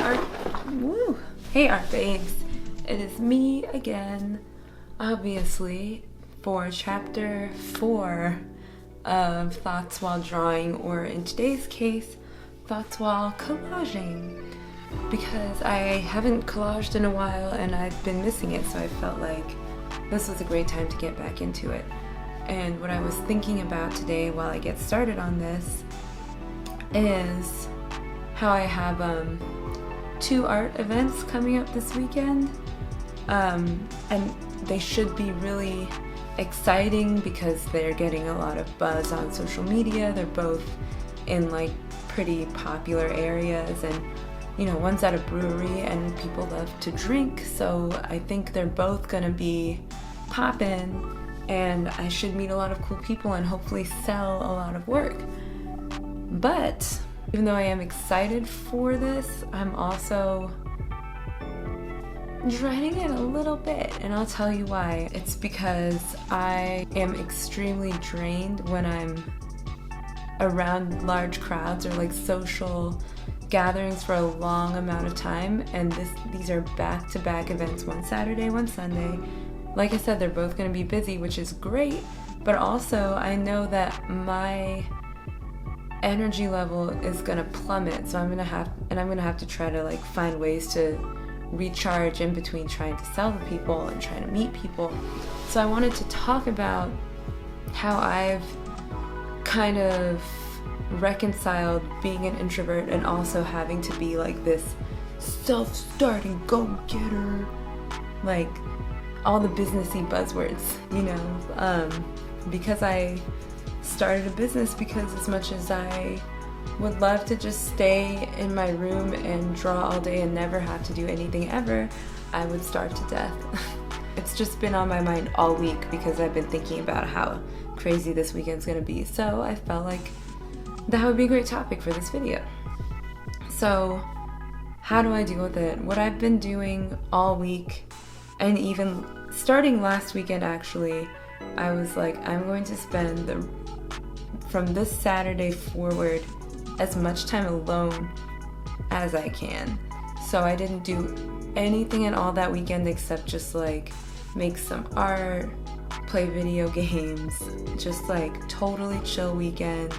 Art babes. It is me again, obviously, for chapter 4 of Thoughts While Drawing, or in today's case, Thoughts While Collaging, because I haven't collaged in a while and I've been missing it, so I felt like this was a great time to get back into it. And what I was thinking about today while I get started on this is how I have 2 art events coming up this weekend, and they should be really exciting because they're getting a lot of buzz on social media. They're both in like pretty popular areas, and you know, one's at a brewery and people love to drink, so I think they're both gonna be poppin', and I should meet a lot of cool people and hopefully sell a lot of work. But even though I am excited for this, I'm also dreading it a little bit, and I'll tell you why. It's because I am extremely drained when I'm around large crowds or like social gatherings for a long amount of time, and these are back-to-back events, one Saturday, one Sunday. Like I said, they're both going to be busy, which is great, but also I know that my energy level is gonna plummet, so I'm gonna have to try to like find ways to recharge in between trying to sell to people and trying to meet people. So I wanted to talk about how I've kind of reconciled being an introvert and also having to be like this self-starting go-getter, like all the businessy buzzwords, you know, because I started a business because as much as I would love to just stay in my room and draw all day and never have to do anything ever, I would starve to death. It's just been on my mind all week because I've been thinking about how crazy this weekend's gonna be, so I felt like that would be a great topic for this video. So how do I deal with it? What I've been doing all week, and even starting last weekend actually, I was like, I'm going to spend from this Saturday forward as much time alone as I can. So I didn't do anything at all that weekend except just like make some art, play video games, just like totally chill weekend.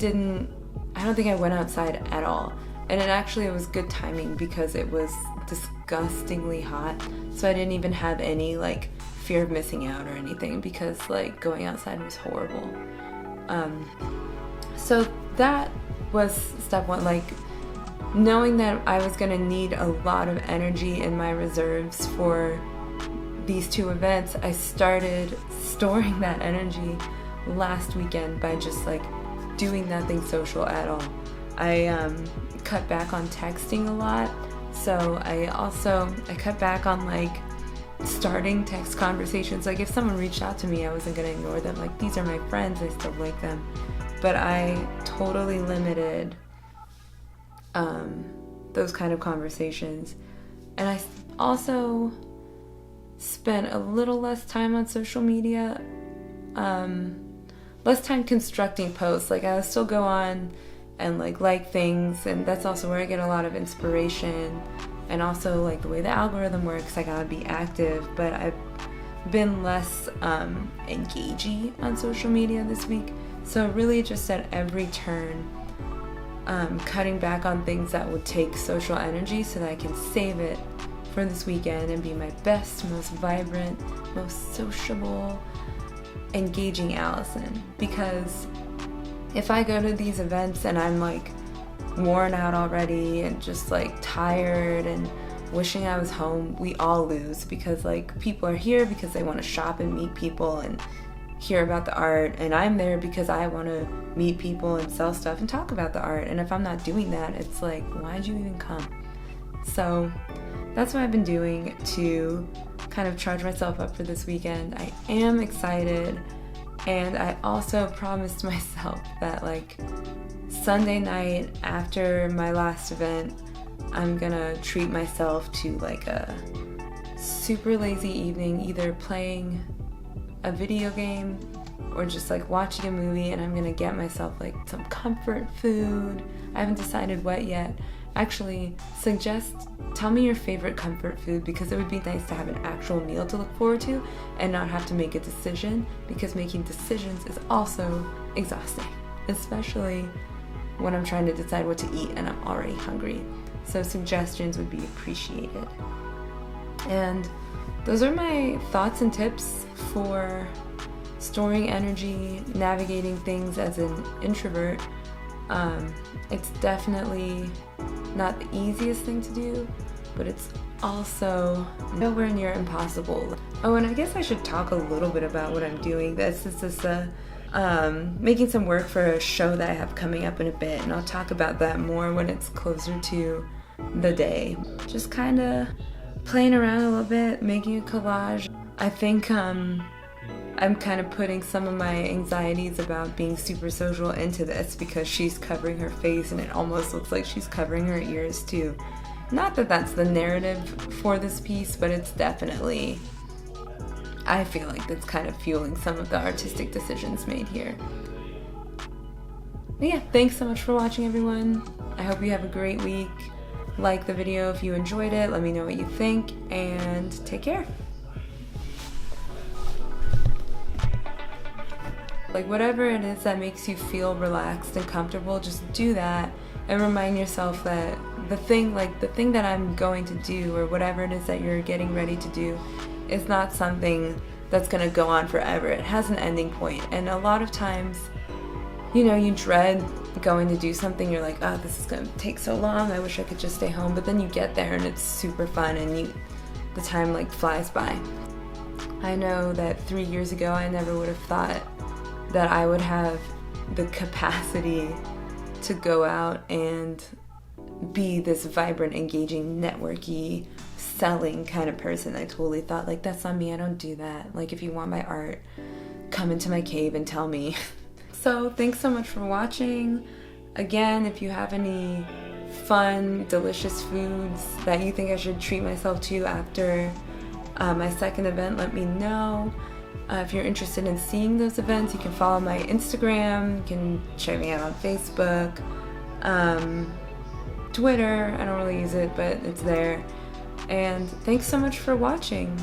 I don't think I went outside at all. And it was good timing because it was disgustingly hot, so I didn't even have any like fear of missing out or anything because like going outside was horrible. So that was step 1, like knowing that I was gonna need a lot of energy in my reserves for these 2 events. I started storing that energy last weekend by just like doing nothing social at all. I cut back on texting a lot, so I cut back on like starting text conversations. Like if someone reached out to me, I wasn't gonna ignore them. Like these are my friends, I still like them. But I totally limited those kind of conversations. And I also spent a little less time on social media, less time constructing posts. Like I'll still go on and like things, and that's also where I get a lot of inspiration, and also like the way the algorithm works, I gotta be active. But I've been less engaging on social media this week, so really just at every turn cutting back on things that would take social energy so that I can save it for this weekend and be my best, most vibrant, most sociable, engaging Allison. Because if I go to these events and I'm like worn out already and just like tired and wishing I was home, we all lose, because like people are here because they want to shop and meet people and hear about the art, and I'm there because I want to meet people and sell stuff and talk about the art. And if I'm not doing that, it's like, why'd you even come? So that's what I've been doing to kind of charge myself up for this weekend. I am excited, and I also promised myself that like Sunday night after my last event, I'm gonna treat myself to like a super lazy evening, either playing a video game or just like watching a movie, and I'm gonna get myself like some comfort food. I haven't decided what yet, actually tell me your favorite comfort food, because it would be nice to have an actual meal to look forward to and not have to make a decision, because making decisions is also exhausting, especially when I'm trying to decide what to eat and I'm already hungry. So suggestions would be appreciated. And those are my thoughts and tips for storing energy, navigating things as an introvert. It's definitely not the easiest thing to do, but it's also nowhere near impossible. Oh, and I guess I should talk a little bit about what I'm doing. This is just making some work for a show that I have coming up in a bit, and I'll talk about that more when it's closer to the day. Just kind of playing around a little bit, making a collage. I think I'm kind of putting some of my anxieties about being super social into this, because she's covering her face and it almost looks like she's covering her ears too. Not that that's the narrative for this piece, but it's definitely, I feel like that's kind of fueling some of the artistic decisions made here. But yeah, thanks so much for watching, everyone. I hope you have a great week. Like the video if you enjoyed it, let me know what you think, and take care. Like, whatever it is that makes you feel relaxed and comfortable, just do that, and remind yourself that the thing that I'm going to do, or whatever it is that you're getting ready to do, is not something that's gonna go on forever. It has an ending point. And a lot of times, you dread going to do something. You're like, oh, this is gonna take so long, I wish I could just stay home. But then you get there and it's super fun, and the time like flies by. I know that 3 years ago I never would have thought that I would have the capacity to go out and be this vibrant, engaging, networky, selling kind of person. I totally thought, like, that's not me, I don't do that. Like, if you want my art, come into my cave and tell me. So thanks so much for watching. Again, if you have any fun, delicious foods that you think I should treat myself to after my second event, let me know. If you're interested in seeing those events, you can follow my Instagram, you can check me out on Facebook, Twitter. I don't really use it, but it's there. And thanks so much for watching.